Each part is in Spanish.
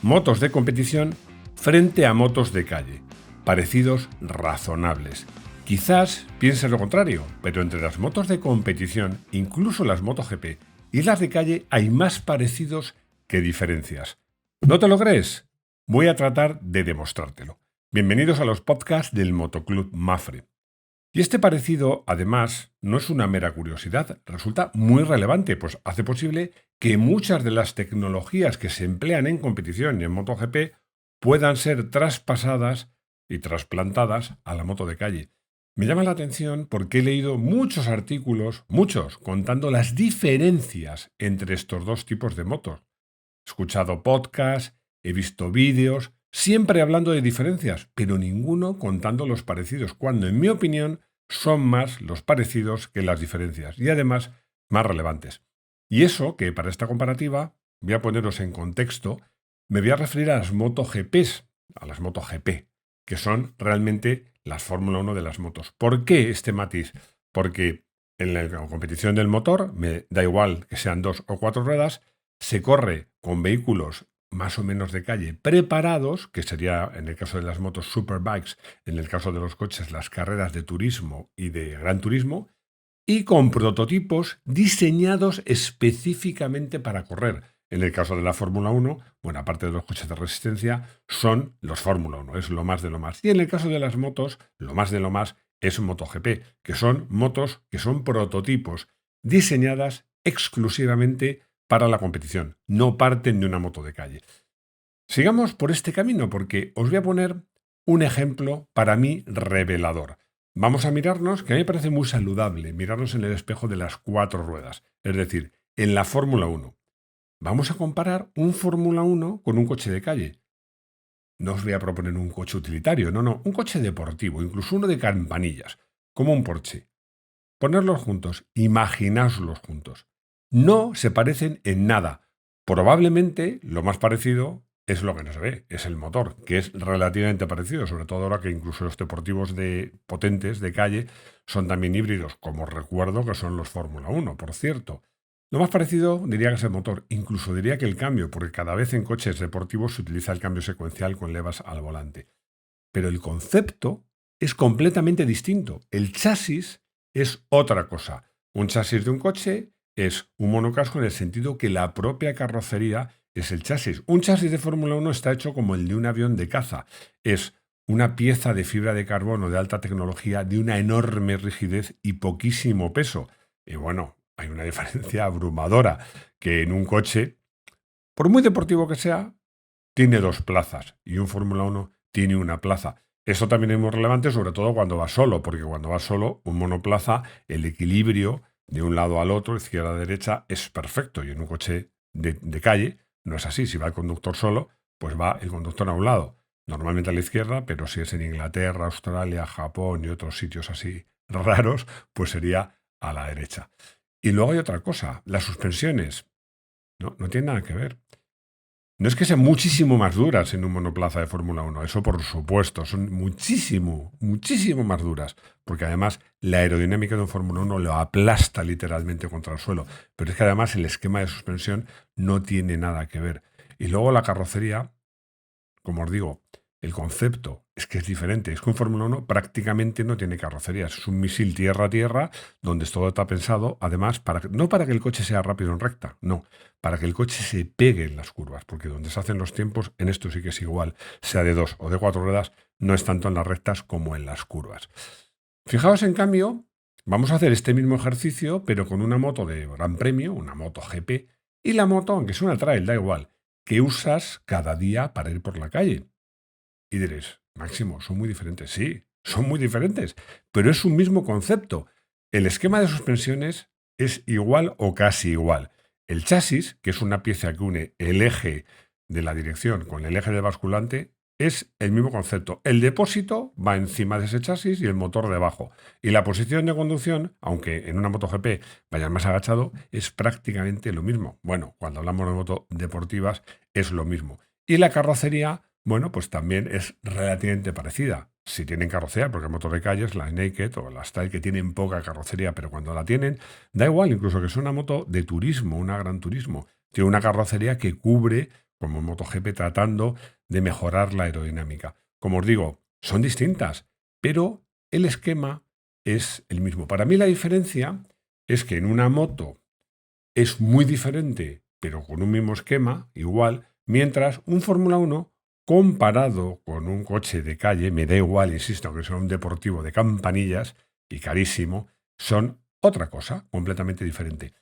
Motos de competición frente a motos de calle. Parecidos razonables. Quizás pienses lo contrario, pero entre las motos de competición, incluso las MotoGP y las de calle, hay más parecidos que diferencias. ¿No te lo crees? Voy a tratar de demostrártelo. Bienvenidos a los podcasts del Motoclub Mafre. Y este parecido, además, no es una mera curiosidad, resulta muy relevante, pues hace posible que muchas de las tecnologías que se emplean en competición y en MotoGP puedan ser traspasadas y trasplantadas a la moto de calle. Me llama la atención porque he leído muchos artículos, contando las diferencias entre estos dos tipos de motos. He escuchado podcasts, he visto vídeos, siempre hablando de diferencias, pero ninguno contando los parecidos, cuando en mi opinión son más los parecidos que las diferencias y además más relevantes. Y eso que para esta comparativa, voy a poneros en contexto, me voy a referir a las MotoGPs, a las MotoGP, que son realmente las Fórmula 1 de las motos. ¿Por qué este matiz? Porque en la competición del motor, me da igual que sean 2 o 4 ruedas, se corre con vehículos más o menos de calle preparados, que sería en el caso de las motos superbikes, en el caso de los coches las carreras de turismo y de gran turismo, y con prototipos diseñados específicamente para correr. En el caso de la Fórmula 1, bueno, aparte de los coches de resistencia, son los Fórmula 1, es lo más de lo más. Y en el caso de las motos, lo más de lo más es MotoGP, que son motos que son prototipos diseñadas exclusivamente para la competición, no parten de una moto de calle. Sigamos por este camino porque os voy a poner un ejemplo para mí revelador. Vamos a mirarnos, que a mí me parece muy saludable, mirarnos en el espejo de las 4 ruedas, es decir, en la Fórmula 1. Vamos a comparar un Fórmula 1 con un coche de calle. No os voy a proponer un coche utilitario, no, un coche deportivo, incluso uno de campanillas, como un Porsche. Ponerlos juntos, imaginaoslos juntos. No se parecen en nada. Probablemente lo más parecido es lo que no se ve, es el motor, que es relativamente parecido, sobre todo ahora que incluso los deportivos potentes de calle son también híbridos, como recuerdo que son los Fórmula 1, por cierto. Lo más parecido diría que es el motor, incluso diría que el cambio, porque cada vez en coches deportivos se utiliza el cambio secuencial con levas al volante. Pero el concepto es completamente distinto. El chasis es otra cosa. Un chasis de un coche es un monocasco en el sentido que la propia carrocería es el chasis. Un chasis de Fórmula 1 está hecho como el de un avión de caza. Es una pieza de fibra de carbono de alta tecnología de una enorme rigidez y poquísimo peso. Y bueno, hay una diferencia abrumadora, que en un coche, por muy deportivo que sea, tiene 2 plazas y un Fórmula 1 tiene una plaza. Eso también es muy relevante, sobre todo cuando vas solo, porque cuando vas solo, un monoplaza, el equilibrio de un lado al otro, izquierda a derecha, es perfecto. Y en un coche de calle no es así. Si va el conductor solo, pues va el conductor a un lado, normalmente a la izquierda, pero si es en Inglaterra, Australia, Japón y otros sitios así raros, pues sería a la derecha. Y luego hay otra cosa, las suspensiones. No tienen nada que ver. No es que sean muchísimo más duras en un monoplaza de Fórmula 1, eso por supuesto, son muchísimo más duras, porque además la aerodinámica de un Fórmula 1 lo aplasta literalmente contra el suelo, pero es que además el esquema de suspensión no tiene nada que ver. Y luego la carrocería, como os digo, el concepto es que es diferente, es que un Fórmula 1 prácticamente no tiene carrocería, es un misil tierra-tierra donde todo está pensado, además, no para que el coche sea rápido en recta, no, para que el coche se pegue en las curvas, porque donde se hacen los tiempos, en esto sí que es igual, sea de 2 o de 4 ruedas, no es tanto en las rectas como en las curvas. Fijaos, en cambio, vamos a hacer este mismo ejercicio, pero con una moto de gran premio, una moto GP, y la moto, aunque es una trail, da igual, que usas cada día para ir por la calle. Y diréis, Máximo, son muy diferentes. Sí, son muy diferentes, pero es un mismo concepto. El esquema de suspensiones es igual o casi igual. El chasis, que es una pieza que une el eje de la dirección con el eje del basculante, es el mismo concepto. El depósito va encima de ese chasis y el motor debajo. Y la posición de conducción, aunque en una MotoGP vaya más agachado, es prácticamente lo mismo. Bueno, cuando hablamos de motos deportivas es lo mismo. Y la carrocería, bueno, pues también es relativamente parecida. Si tienen carrocería, porque hay motos de calles, las Naked o las Style, que tienen poca carrocería, pero cuando la tienen, da igual, incluso que sea una moto de turismo, una gran turismo, tiene una carrocería que cubre como en MotoGP, tratando de mejorar la aerodinámica. Como os digo, son distintas, pero el esquema es el mismo. Para mí la diferencia es que en una moto es muy diferente, pero con un mismo esquema, igual, mientras un Fórmula 1, comparado con un coche de calle, me da igual, insisto, que sea un deportivo de campanillas y carísimo, son otra cosa completamente diferente.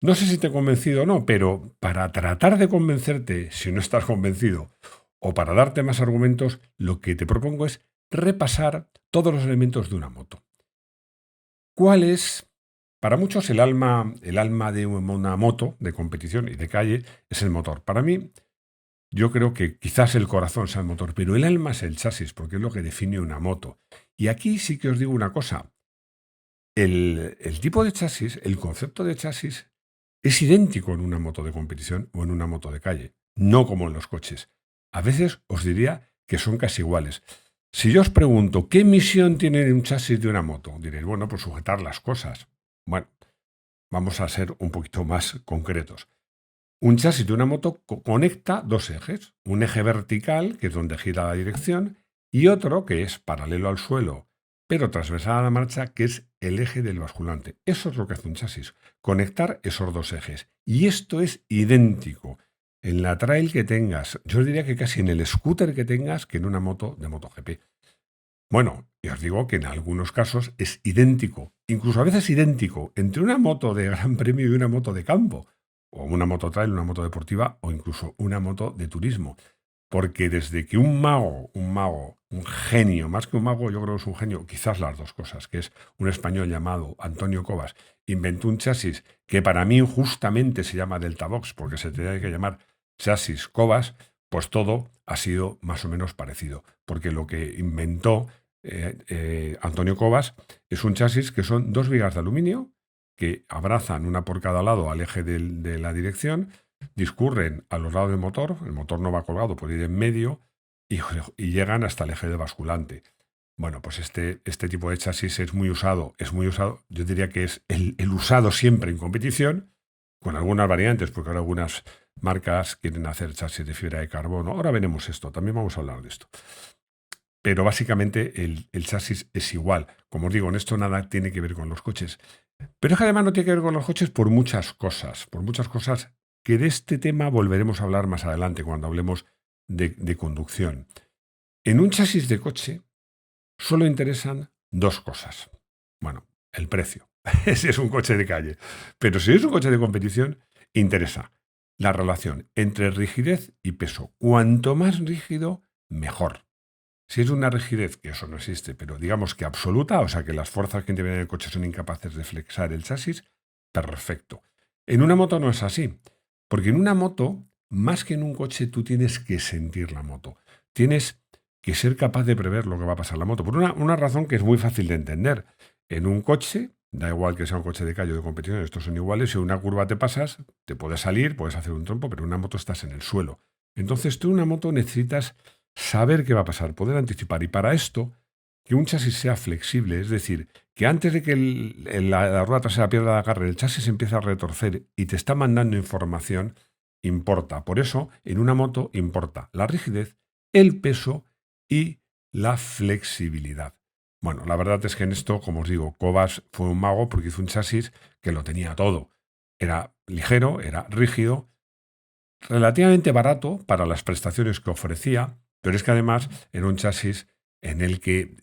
No sé si te he convencido o no, pero para tratar de convencerte, si no estás convencido, o para darte más argumentos, lo que te propongo es repasar todos los elementos de una moto. ¿Cuál es? Para muchos el alma de una moto de competición y de calle es el motor. Para mí, yo creo que quizás el corazón sea el motor, pero el alma es el chasis, porque es lo que define una moto. Y aquí sí que os digo una cosa. El tipo de chasis, el concepto de chasis, es idéntico en una moto de competición o en una moto de calle, no como en los coches. A veces os diría que son casi iguales. Si yo os pregunto, ¿qué misión tiene un chasis de una moto? Diréis, bueno, pues sujetar las cosas. Bueno, vamos a ser un poquito más concretos. Un chasis de una moto conecta dos ejes, un eje vertical, que es donde gira la dirección, y otro que es paralelo al suelo, pero transversal a la marcha, que es el eje del basculante. Eso es lo que hace un chasis, conectar esos dos ejes. Y esto es idéntico en la trail que tengas, yo os diría que casi en el scooter que tengas, que en una moto de MotoGP. Bueno, y os digo que en algunos casos es idéntico, incluso a veces idéntico, entre una moto de gran premio y una moto de campo, o una moto trail, una moto deportiva, o incluso una moto de turismo. Porque desde que un mago, un genio, más que un mago, yo creo que es un genio, quizás las dos cosas, que es un español llamado Antonio Cobas, inventó un chasis que para mí justamente se llama Delta Box, porque se tenía que llamar chasis Cobas, pues todo ha sido más o menos parecido. Porque lo que inventó Antonio Cobas es un chasis que son dos vigas de aluminio que abrazan una por cada lado al eje de la dirección, discurren a los lados del motor, el motor no va colgado, puede ir en medio y llegan hasta el eje de basculante. Bueno, pues este tipo de chasis es muy usado, yo diría que es el usado siempre en competición, con algunas variantes, porque ahora algunas marcas quieren hacer chasis de fibra de carbono. Ahora veremos esto, también vamos a hablar de esto. Pero básicamente el chasis es igual. Como os digo, en esto nada tiene que ver con los coches. Pero es que además no tiene que ver con los coches por muchas cosas que de este tema volveremos a hablar más adelante cuando hablemos de conducción. En un chasis de coche solo interesan dos cosas. Bueno, el precio, si es un coche de calle. Pero si es un coche de competición, interesa la relación entre rigidez y peso. Cuanto más rígido, mejor. Si es una rigidez, que eso no existe, pero digamos que absoluta, o sea que las fuerzas que intervienen en el coche son incapaces de flexar el chasis, perfecto. En una moto no es así, porque en una moto, más que en un coche, tú tienes que sentir la moto. Tienes que ser capaz de prever lo que va a pasar en la moto, por una razón que es muy fácil de entender. En un coche, da igual que sea un coche de calle o de competición, estos son iguales, si una curva te pasas, te puedes salir, puedes hacer un trompo, pero en una moto estás en el suelo. Entonces tú en una moto necesitas saber qué va a pasar, poder anticipar. Y para esto, que un chasis sea flexible, es decir, que antes de que la rueda trasera pierda el agarre, el chasis empieza a retorcer y te está mandando información, importa. Por eso, en una moto importa la rigidez, el peso y la flexibilidad. Bueno, la verdad es que en esto, como os digo, Cobas fue un mago porque hizo un chasis que lo tenía todo. Era ligero, era rígido, relativamente barato para las prestaciones que ofrecía, pero es que además era un chasis en el que,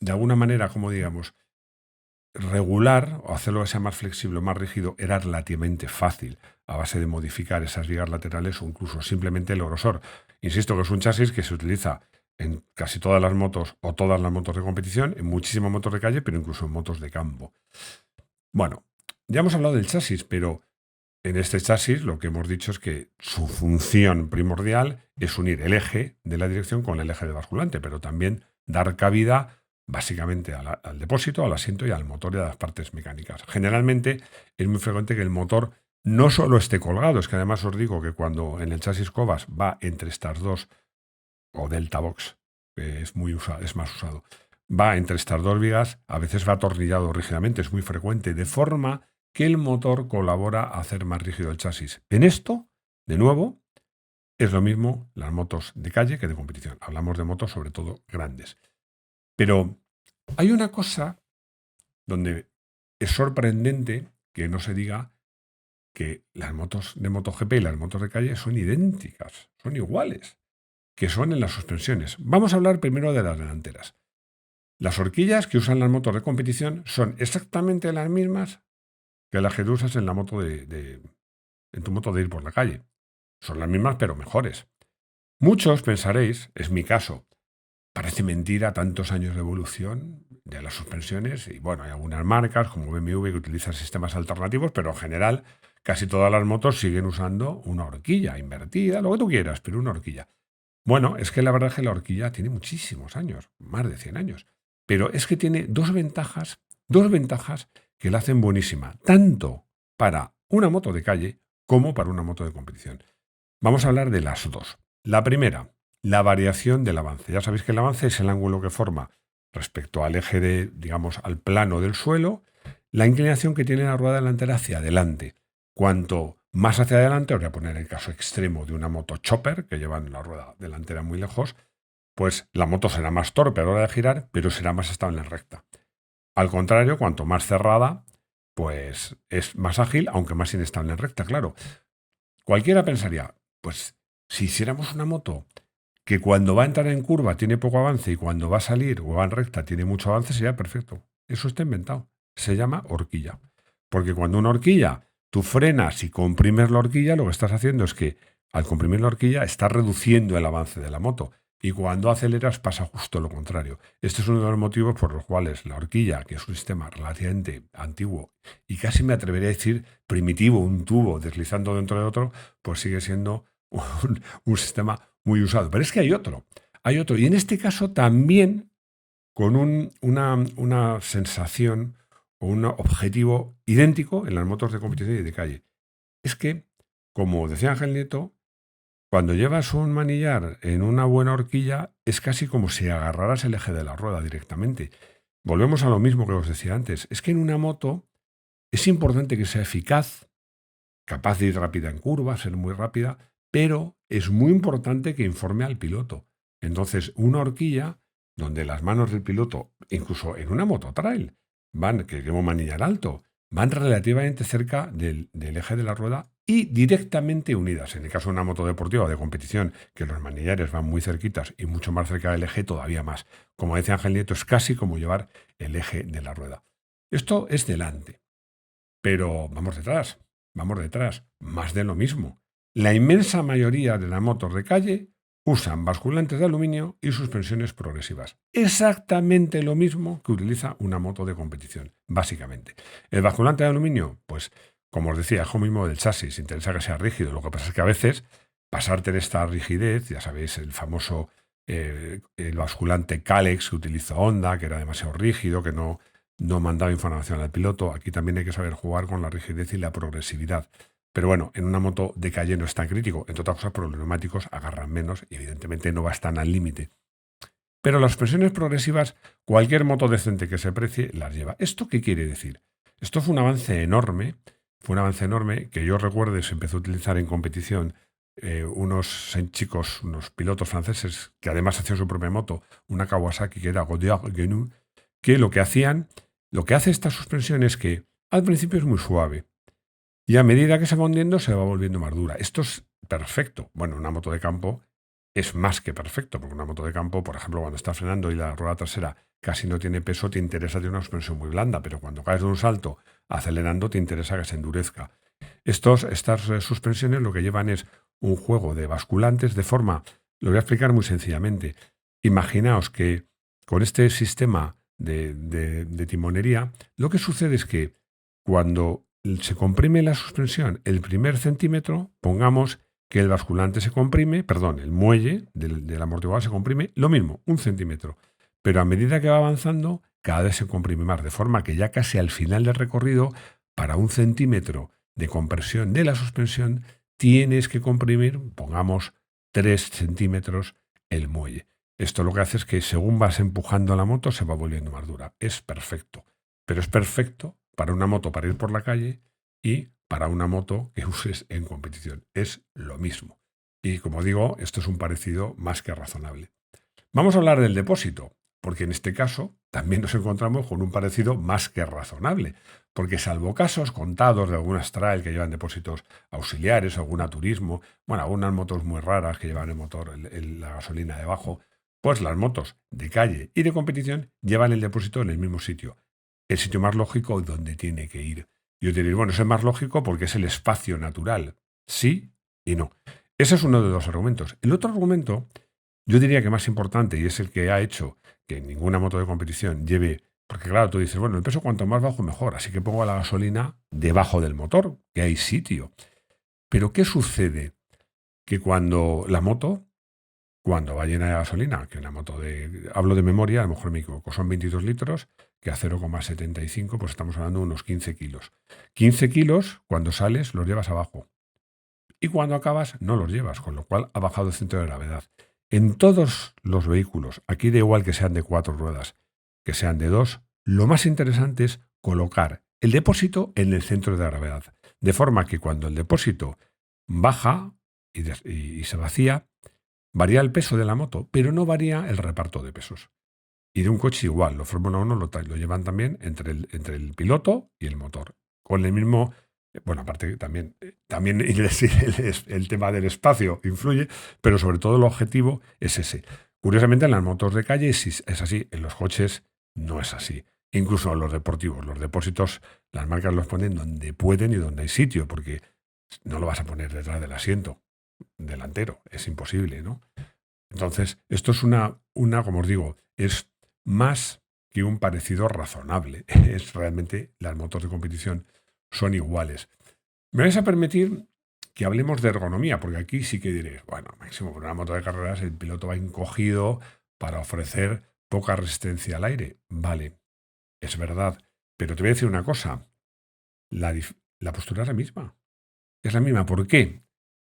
de alguna manera, como digamos, regular o hacerlo que sea más flexible o más rígido era relativamente fácil a base de modificar esas vigas laterales o incluso simplemente el grosor. Insisto que es un chasis que se utiliza en casi todas las motos o todas las motos de competición, en muchísimas motos de calle, pero incluso en motos de campo. Bueno, ya hemos hablado del chasis, pero en este chasis lo que hemos dicho es que su función primordial es unir el eje de la dirección con el eje de basculante, pero también dar cabida básicamente al depósito, al asiento y al motor y a las partes mecánicas. Generalmente es muy frecuente que el motor no solo esté colgado, es que además os digo que cuando en el chasis Cobas va entre estas dos, o Delta Box, que es más usado, va entre estas dos vigas, a veces va atornillado rígidamente, es muy frecuente, de forma que el motor colabora a hacer más rígido el chasis. En esto, de nuevo, Es lo mismo las motos de calle que de competición. Hablamos de motos sobre todo grandes. Pero hay una cosa donde es sorprendente que no se diga que las motos de MotoGP y las motos de calle son idénticas, son iguales, que son en las suspensiones. Vamos a hablar primero de las delanteras. Las horquillas que usan las motos de competición son exactamente las mismas que las que tú usas en la moto en tu moto de ir por la calle. Son las mismas pero mejores. Muchos pensaréis, es mi caso, parece mentira tantos años de evolución de las suspensiones y bueno, hay algunas marcas como BMW que utilizan sistemas alternativos, pero en general casi todas las motos siguen usando una horquilla invertida, lo que tú quieras, pero una horquilla. Bueno, es que la verdad es que la horquilla tiene muchísimos años, más de 100 años, pero es que tiene dos ventajas que la hacen buenísima, tanto para una moto de calle como para una moto de competición. Vamos a hablar de las dos. La primera, la variación del avance. Ya sabéis que el avance es el ángulo que forma respecto al eje al plano del suelo, la inclinación que tiene la rueda delantera hacia adelante. Cuanto más hacia adelante, os voy a poner el caso extremo de una moto chopper, que llevan la rueda delantera muy lejos, pues la moto será más torpe a la hora de girar, pero será más estable en recta. Al contrario, cuanto más cerrada, pues es más ágil, aunque más inestable en recta, claro. Cualquiera pensaría, pues si hiciéramos una moto que cuando va a entrar en curva tiene poco avance y cuando va a salir o va en recta tiene mucho avance, sería perfecto. Eso está inventado. Se llama horquilla. Porque cuando una horquilla tú frenas y comprimes la horquilla, lo que estás haciendo es que al comprimir la horquilla estás reduciendo el avance de la moto. Y cuando aceleras pasa justo lo contrario. Este es uno de los motivos por los cuales la horquilla, que es un sistema relativamente antiguo y casi me atrevería a decir primitivo, un tubo deslizando dentro de otro, pues sigue siendo un sistema muy usado. Pero es que hay otro. Y en este caso también con una sensación o un objetivo idéntico en las motos de competición y de calle. Es que, como decía Ángel Nieto, cuando llevas un manillar en una buena horquilla, es casi como si agarraras el eje de la rueda directamente. Volvemos a lo mismo que os decía antes. Es que en una moto es importante que sea eficaz, capaz de ir rápida en curva, ser muy rápida, pero es muy importante que informe al piloto. Entonces, una horquilla donde las manos del piloto, incluso en una moto trail, que lleva un manillar alto, van relativamente cerca del eje de la rueda y directamente unidas. En el caso de una moto deportiva o de competición, que los manillares van muy cerquitas y mucho más cerca del eje, todavía más. Como decía Ángel Nieto, es casi como llevar el eje de la rueda. Esto es delante, pero vamos detrás, más de lo mismo. La inmensa mayoría de las motos de calle usan basculantes de aluminio y suspensiones progresivas. Exactamente lo mismo que utiliza una moto de competición, básicamente. El basculante de aluminio, pues, como os decía, es lo mismo del chasis, interesa que sea rígido. Lo que pasa es que a veces pasarte de esta rigidez, ya sabéis, el famoso el basculante Calex que utilizó Honda, que era demasiado rígido, que no mandaba información al piloto. Aquí también hay que saber jugar con la rigidez y la progresividad. Pero bueno, en una moto de calle no es tan crítico, entre otras cosas porque los neumáticos agarran menos y evidentemente no va tan al límite. Pero las suspensiones progresivas, cualquier moto decente que se precie las lleva. ¿Esto qué quiere decir? Esto fue un avance enorme que yo recuerdo se empezó a utilizar en competición unos chicos, unos pilotos franceses que además hacían su propia moto, una Kawasaki que era Godiard Genu, que lo que hace esta suspensión es que al principio es muy suave y a medida que se va hundiendo se va volviendo más dura. Esto es perfecto. Bueno, una moto de campo es más que perfecto, porque una moto de campo, por ejemplo, cuando está frenando y la rueda trasera casi no tiene peso, te interesa tener una suspensión muy blanda, pero cuando caes de un salto acelerando te interesa que se endurezca. Estas suspensiones lo que llevan es un juego de basculantes de forma, lo voy a explicar muy sencillamente. Imaginaos que con este sistema de timonería, lo que sucede es que cuando se comprime la suspensión el primer centímetro, pongamos que el basculante se comprime, el muelle del amortiguador se comprime, lo mismo, 1 centímetro. Pero a medida que va avanzando, cada vez se comprime más, de forma que ya casi al final del recorrido, para 1 centímetro de compresión de la suspensión, tienes que comprimir, pongamos, 3 centímetros el muelle. Esto lo que hace es que según vas empujando la moto se va volviendo más dura. Es perfecto. Pero es perfecto para una moto para ir por la calle y para una moto que uses en competición. Es lo mismo. Y como digo, esto es un parecido más que razonable. Vamos a hablar del depósito, porque en este caso también nos encontramos con un parecido más que razonable, porque salvo casos contados de algunas trail que llevan depósitos auxiliares, alguna turismo, bueno, algunas motos muy raras que llevan el motor, la gasolina debajo, pues las motos de calle y de competición llevan el depósito en el mismo sitio, el sitio más lógico donde tiene que ir. Yo diría, bueno, eso es más lógico porque es el espacio natural, sí y no. Ese es uno de los argumentos. El otro argumento, yo diría que más importante, y es el que ha hecho que ninguna moto de competición lleve, porque claro, tú dices, bueno, el peso cuanto más bajo mejor, así que pongo la gasolina debajo del motor, que hay sitio. Pero ¿qué sucede? Que cuando la moto, cuando va llena de gasolina, que una moto hablo de memoria, a lo mejor me equivoco, son 22 litros, que a 0,75, pues estamos hablando de unos 15 kilos. 15 kilos, cuando sales, los llevas abajo. Y cuando acabas, no los llevas, con lo cual ha bajado el centro de gravedad. En todos los vehículos, aquí da igual que sean de 4 ruedas, que sean de 2, lo más interesante es colocar el depósito en el centro de gravedad, de forma que cuando el depósito baja y se vacía, varía el peso de la moto, pero no varía el reparto de pesos. Y de un coche igual, los Fórmula 1 lo llevan también entre el piloto y el motor, con el mismo. Bueno, aparte también el tema del espacio influye, pero sobre todo el objetivo es ese. Curiosamente en las motos de calle es así, en los coches no es así. Incluso en los deportivos, los depósitos, las marcas los ponen donde pueden y donde hay sitio, porque no lo vas a poner detrás del asiento delantero, es imposible, ¿no? Entonces, esto es como os digo, es más que un parecido razonable. Es realmente las motos de competición son iguales. Me vais a permitir que hablemos de ergonomía, porque aquí sí que diréis, bueno, máximo con una moto de carreras el piloto va encogido para ofrecer poca resistencia al aire. Vale, es verdad, pero te voy a decir una cosa, la postura es la misma. Es la misma, ¿por qué?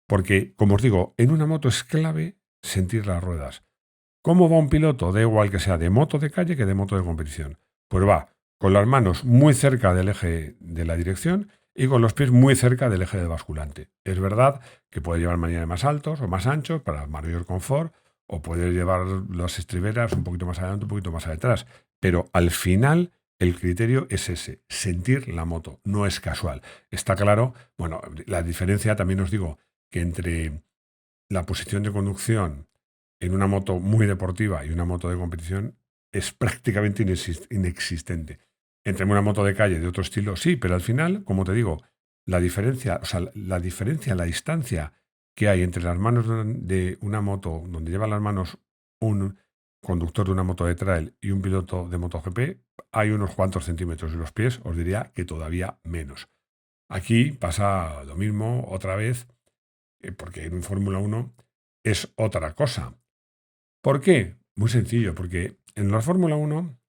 Porque, como os digo, en una moto es clave sentir las ruedas. ¿Cómo va un piloto? Da igual que sea de moto de calle que de moto de competición. Pues va con las manos muy cerca del eje de la dirección y con los pies muy cerca del eje del basculante. Es verdad que puede llevar maneras más altos o más anchos para mayor confort, o puede llevar las estriberas un poquito más adelante, un poquito más atrás. Pero al final el criterio es ese, sentir la moto, no es casual. Está claro, bueno, la diferencia también os digo que entre la posición de conducción en una moto muy deportiva y una moto de competición es prácticamente inexistente. Entre una moto de calle de otro estilo, sí, pero al final, como te digo, la diferencia, la distancia que hay entre las manos de una moto, donde lleva las manos un conductor de una moto de trail y un piloto de MotoGP, hay unos cuantos centímetros, y los pies os diría que todavía menos. Aquí pasa lo mismo otra vez, porque en un Fórmula 1 es otra cosa. ¿Por qué? Muy sencillo, porque en la Fórmula 1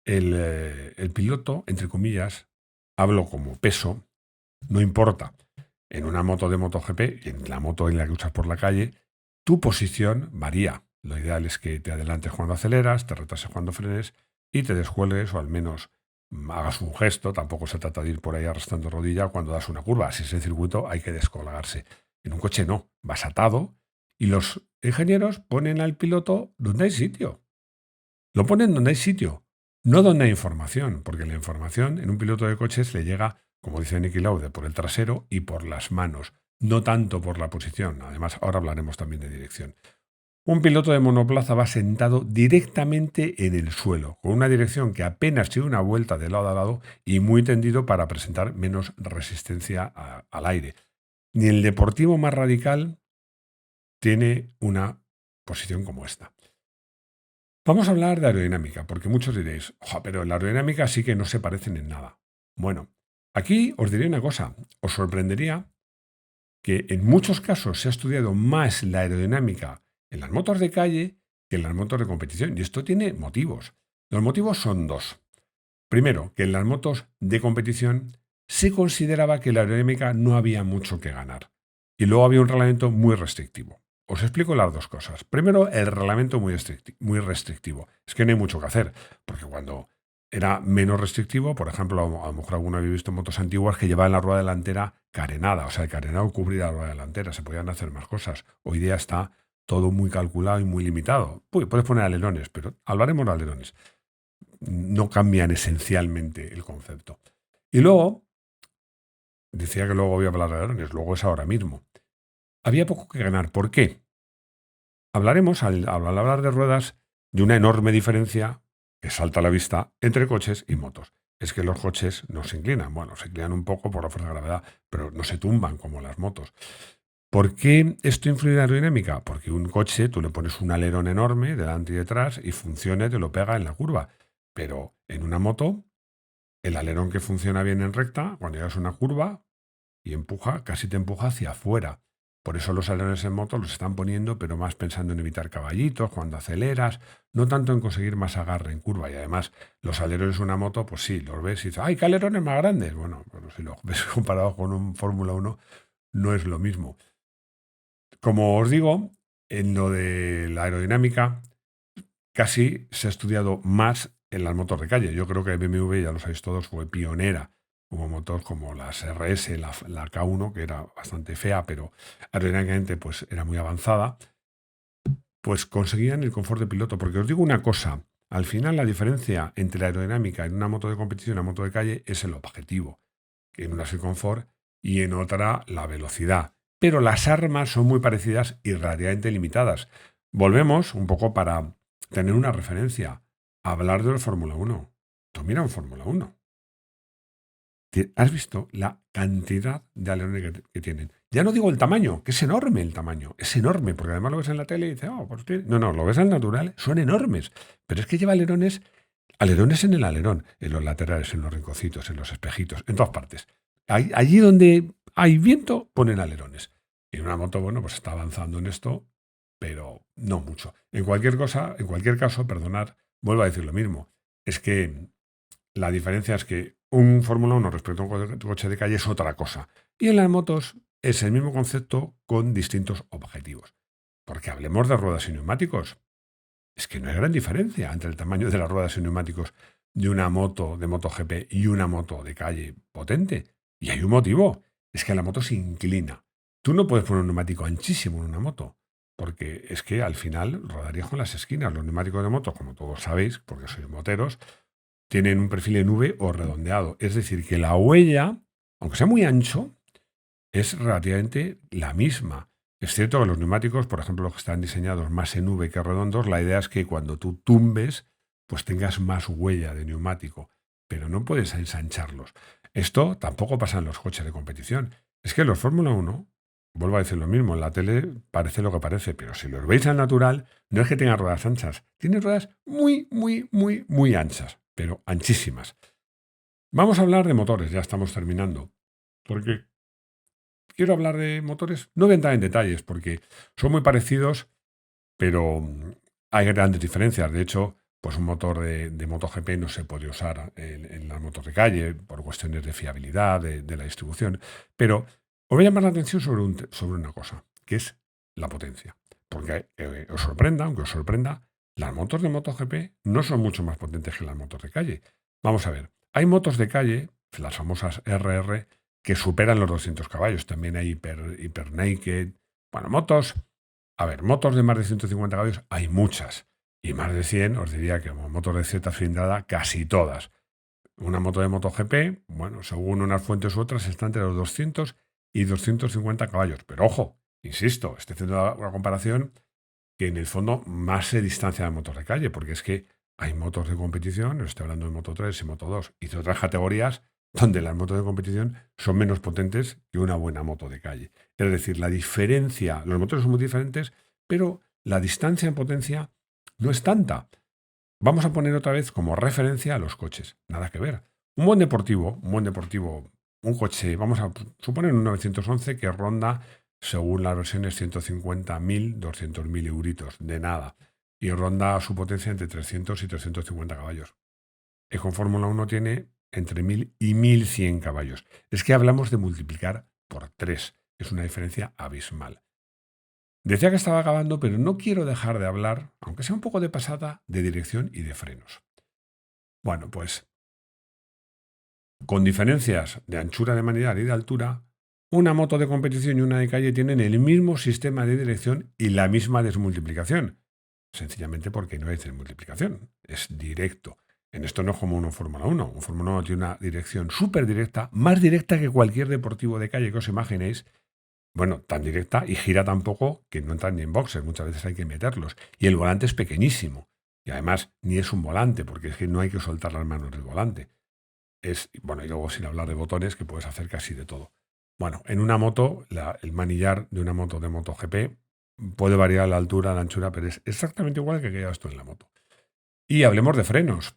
el piloto, entre comillas, hablo como peso, no importa. En una moto de MotoGP y en la moto en la que usas por la calle, tu posición varía. Lo ideal es que te adelantes cuando aceleras, te retrases cuando frenes y te descuelgues o al menos hagas un gesto. Tampoco se trata de ir por ahí arrastrando rodilla cuando das una curva. Si es el circuito hay que descolgarse. En un coche no, vas atado y los ingenieros ponen al piloto donde hay sitio. Lo ponen donde hay sitio, no donde hay información, porque la información en un piloto de coches le llega, como dice Niki Lauda, por el trasero y por las manos, no tanto por la posición. Además, ahora hablaremos también de dirección. Un piloto de monoplaza va sentado directamente en el suelo, con una dirección que apenas tiene una vuelta de lado a lado y muy tendido para presentar menos resistencia al aire. Ni el deportivo más radical tiene una posición como esta. Vamos a hablar de aerodinámica, porque muchos diréis, pero en la aerodinámica sí que no se parecen en nada. Bueno, aquí os diré una cosa, os sorprendería que en muchos casos se ha estudiado más la aerodinámica en las motos de calle que en las motos de competición, y esto tiene motivos. Los motivos son dos. Primero, que en las motos de competición se consideraba que la aerodinámica no había mucho que ganar, y luego había un reglamento muy restrictivo. Os explico las dos cosas. Primero, el reglamento muy restrictivo. Es que no hay mucho que hacer, porque cuando era menos restrictivo, por ejemplo, a lo mejor alguno habéis visto motos antiguas que llevaban la rueda delantera carenada, o sea, el carenado cubría la rueda delantera, se podían hacer más cosas. Hoy día está todo muy calculado y muy limitado. Puedes poner alerones, pero hablaremos de alerones. No cambian esencialmente el concepto. Y luego, decía que luego voy a hablar de alerones, luego es ahora mismo. Había poco que ganar. ¿Por qué? Hablaremos, al hablar de ruedas, de una enorme diferencia que salta a la vista entre coches y motos. Es que los coches no se inclinan. Bueno, se inclinan un poco por la fuerza de gravedad, pero no se tumban como las motos. ¿Por qué esto influye en la aerodinámica? Porque un coche tú le pones un alerón enorme delante y detrás y funciona y te lo pega en la curva. Pero en una moto, el alerón que funciona bien en recta, cuando llegas a una curva y empuja, casi te empuja hacia afuera. Por eso los alerones en moto los están poniendo, pero más pensando en evitar caballitos cuando aceleras, no tanto en conseguir más agarre en curva. Y además, los alerones de una moto, pues sí, los ves y dices, ¡ay, qué alerones más grandes! Bueno, pero si los ves comparado con un Fórmula 1, no es lo mismo. Como os digo, en lo de la aerodinámica, casi se ha estudiado más en las motos de calle. Yo creo que BMW, ya lo sabéis todos, fue pionera. Hubo motos como las RS, la K1, que era bastante fea, pero aerodinámicamente pues, era muy avanzada, pues conseguían el confort de piloto. Porque os digo una cosa, al final la diferencia entre la aerodinámica en una moto de competición y una moto de calle es el objetivo. En una es el confort y en otra la velocidad. Pero las armas son muy parecidas y relativamente limitadas. Volvemos un poco para tener una referencia. Hablar de la Fórmula 1. Tú mira un Fórmula 1. ¿Has visto la cantidad de alerones que tienen? Ya no digo el tamaño, que es enorme el tamaño. Es enorme, porque además lo ves en la tele y dices, oh, pues no, no, lo ves al natural, son enormes. Pero es que lleva alerones en el alerón, en los laterales, en los rinconcitos, en los espejitos, en todas partes. Allí donde hay viento, ponen alerones. Y una moto, bueno, pues está avanzando en esto, pero no mucho. En cualquier caso, perdonad, vuelvo a decir lo mismo. Es que la diferencia es que un Fórmula 1 respecto a un coche de calle es otra cosa. Y en las motos es el mismo concepto con distintos objetivos. Porque hablemos de ruedas y neumáticos. Es que no hay gran diferencia entre el tamaño de las ruedas y neumáticos de una moto de MotoGP y una moto de calle potente. Y hay un motivo, es que la moto se inclina. Tú no puedes poner un neumático anchísimo en una moto, porque es que al final rodarías con las esquinas. Los neumáticos de moto, como todos sabéis, porque sois moteros, tienen un perfil en V o redondeado. Es decir, que la huella, aunque sea muy ancho, es relativamente la misma. Es cierto que los neumáticos, por ejemplo, los que están diseñados más en V que redondos, la idea es que cuando tú tumbes, pues tengas más huella de neumático, pero no puedes ensancharlos. Esto tampoco pasa en los coches de competición. Es que los Fórmula 1, vuelvo a decir lo mismo, en la tele parece lo que parece, pero si los veis al natural, no es que tengan ruedas anchas, tienen ruedas muy, muy, muy, muy anchas, pero anchísimas. Vamos a hablar de motores, ya estamos terminando, porque quiero hablar de motores, no voy a entrar en detalles porque son muy parecidos, pero hay grandes diferencias. De hecho, pues un motor de MotoGP no se puede usar en las motos de calle por cuestiones de fiabilidad, de la distribución. Pero os voy a llamar la atención sobre una cosa, que es la potencia. Porque os sorprenda, aunque os sorprenda, las motos de MotoGP no son mucho más potentes que las motos de calle. Vamos a ver, hay motos de calle, las famosas RR, que superan los 200 caballos. También hay Hyper Naked. Bueno, motos de más de 150 caballos hay muchas. Y más de 100, os diría que como motos de Z cilindrada, casi todas. Una moto de MotoGP, bueno, según unas fuentes u otras, está entre los 200 y 250 caballos. Pero ojo, insisto, estoy haciendo una comparación que en el fondo más se distancia de motos de calle, porque es que hay motos de competición, os estoy hablando de Moto 3 y Moto 2, y de otras categorías donde las motos de competición son menos potentes que una buena moto de calle. Es decir, la diferencia, los motores son muy diferentes, pero la distancia en potencia no es tanta. Vamos a poner otra vez como referencia a los coches. Nada que ver. Un coche, vamos a suponer un 911 que ronda, según las versiones, 150.000, 200.000 euritos, de nada. Y ronda su potencia entre 300 y 350 caballos. El con Fórmula 1 tiene entre 1.000 y 1.100 caballos. Es que hablamos de multiplicar por 3. Es una diferencia abismal. Decía que estaba acabando, pero no quiero dejar de hablar, aunque sea un poco de pasada, de dirección y de frenos. Bueno, pues con diferencias de anchura de manillar y de altura, Una moto de competición y una de calle tienen el mismo sistema de dirección y la misma desmultiplicación. Sencillamente porque no es desmultiplicación, es directo. En esto no es como uno Fórmula 1. Un Fórmula 1 tiene una dirección súper directa, más directa que cualquier deportivo de calle que os imaginéis. Bueno, tan directa y gira tan poco que no entran ni en boxes, muchas veces hay que meterlos. Y el volante es pequeñísimo. Y además ni es un volante, porque es que no hay que soltar las manos del volante. Bueno, y luego sin hablar de botones, que puedes hacer casi de todo. Bueno, en una moto, el manillar de una moto de MotoGP puede variar la altura, la anchura, pero es exactamente igual que llevas tú en la moto. Y hablemos de frenos,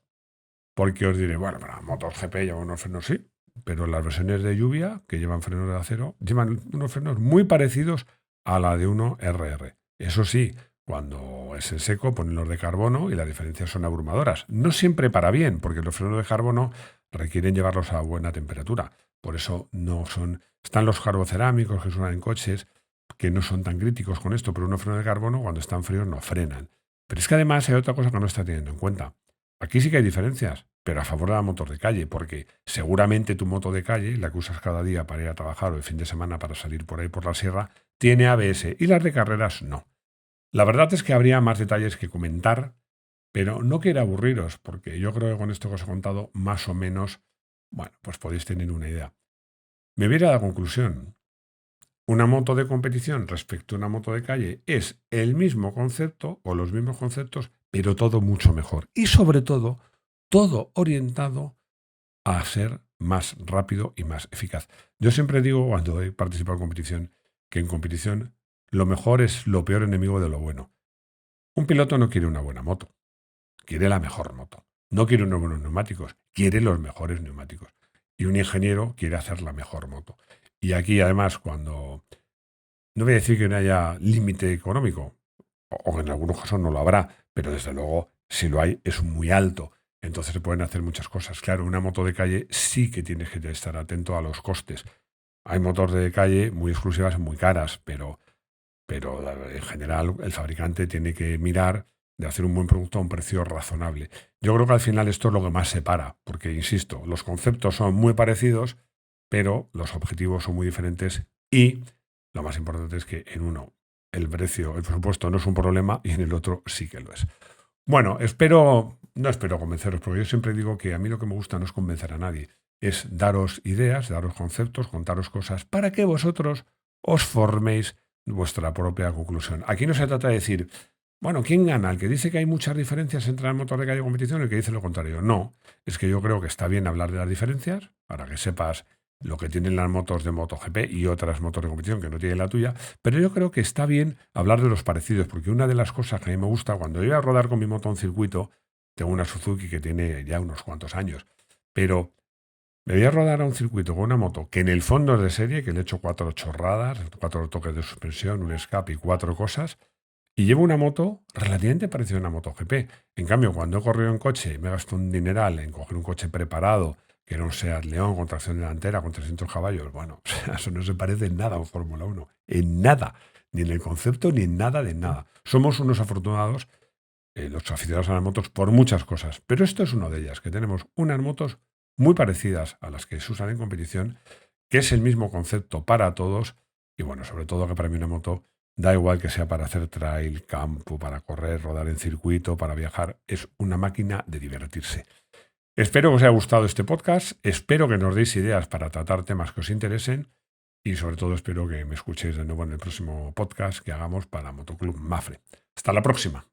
porque os diré, bueno, para MotoGP llevan unos frenos, sí, pero las versiones de lluvia, que llevan frenos de acero, llevan unos frenos muy parecidos a la de uno RR. Eso sí, cuando es en seco ponen los de carbono y las diferencias son abrumadoras. No siempre para bien, porque los frenos de carbono requieren llevarlos a buena temperatura. Por eso no son... Están los carbocerámicos que se usan en coches, que no son tan críticos con esto, pero unos frenos de carbono cuando están fríos no frenan. Pero es que además hay otra cosa que no está teniendo en cuenta. Aquí sí que hay diferencias, pero a favor de la moto de calle, porque seguramente tu moto de calle, la que usas cada día para ir a trabajar o el fin de semana para salir por ahí por la sierra, tiene ABS y las de carreras no. La verdad es que habría más detalles que comentar, pero no quiero aburriros, porque yo creo que con esto que os he contado, más o menos, bueno, pues podéis tener una idea. Me voy a ir a la conclusión. Una moto de competición respecto a una moto de calle es el mismo concepto o los mismos conceptos, pero todo mucho mejor. Y sobre todo, todo orientado a ser más rápido y más eficaz. Yo siempre digo, cuando he participado en competición, que en competición lo mejor es lo peor enemigo de lo bueno. Un piloto no quiere una buena moto, quiere la mejor moto. No quiere unos buenos neumáticos, quiere los mejores neumáticos. Y un ingeniero quiere hacer la mejor moto. Y aquí, además, cuando... No voy a decir que no haya límite económico, o en algunos casos no lo habrá, pero desde luego, si lo hay, es muy alto. Entonces se pueden hacer muchas cosas. Claro, una moto de calle sí que tienes que estar atento a los costes. Hay motos de calle muy exclusivas y muy caras, pero en general el fabricante tiene que mirar de hacer un buen producto a un precio razonable. Yo creo que al final esto es lo que más separa, porque, insisto, los conceptos son muy parecidos, pero los objetivos son muy diferentes y lo más importante es que en uno el precio, el presupuesto no es un problema y en el otro sí que lo es. Bueno, no espero convenceros, porque yo siempre digo que a mí lo que me gusta no es convencer a nadie, es daros ideas, daros conceptos, contaros cosas para que vosotros os forméis vuestra propia conclusión. Aquí no se trata de decir, bueno, ¿quién gana? ¿El que dice que hay muchas diferencias entre el motor de calle y competición o el que dice lo contrario? No, es que yo creo que está bien hablar de las diferencias para que sepas lo que tienen las motos de MotoGP y otras motos de competición que no tienen la tuya, pero yo creo que está bien hablar de los parecidos, porque una de las cosas que a mí me gusta, cuando voy a rodar con mi moto en circuito, tengo una Suzuki que tiene ya unos cuantos años, pero me voy a rodar a un circuito con una moto que en el fondo es de serie, que le he hecho 4 chorradas, 4 toques de suspensión, un escape y 4 cosas, y llevo una moto relativamente parecida a una MotoGP. En cambio, cuando he corrido en coche y me gasto un dineral en coger un coche preparado, que era un Seat León con tracción delantera, con 300 caballos, bueno, eso no se parece en nada a un Fórmula 1. En nada. Ni en el concepto, ni en nada de nada. Somos unos afortunados, los aficionados a las motos, por muchas cosas. Pero esto es una de ellas, que tenemos unas motos muy parecidas a las que se usan en competición, que es el mismo concepto para todos. Y bueno, sobre todo que para mí una moto da igual que sea para hacer trail, campo, para correr, rodar en circuito, para viajar. Es una máquina de divertirse. Espero que os haya gustado este podcast, espero que nos deis ideas para tratar temas que os interesen y sobre todo espero que me escuchéis de nuevo en el próximo podcast que hagamos para Motoclub Mafre. Hasta la próxima.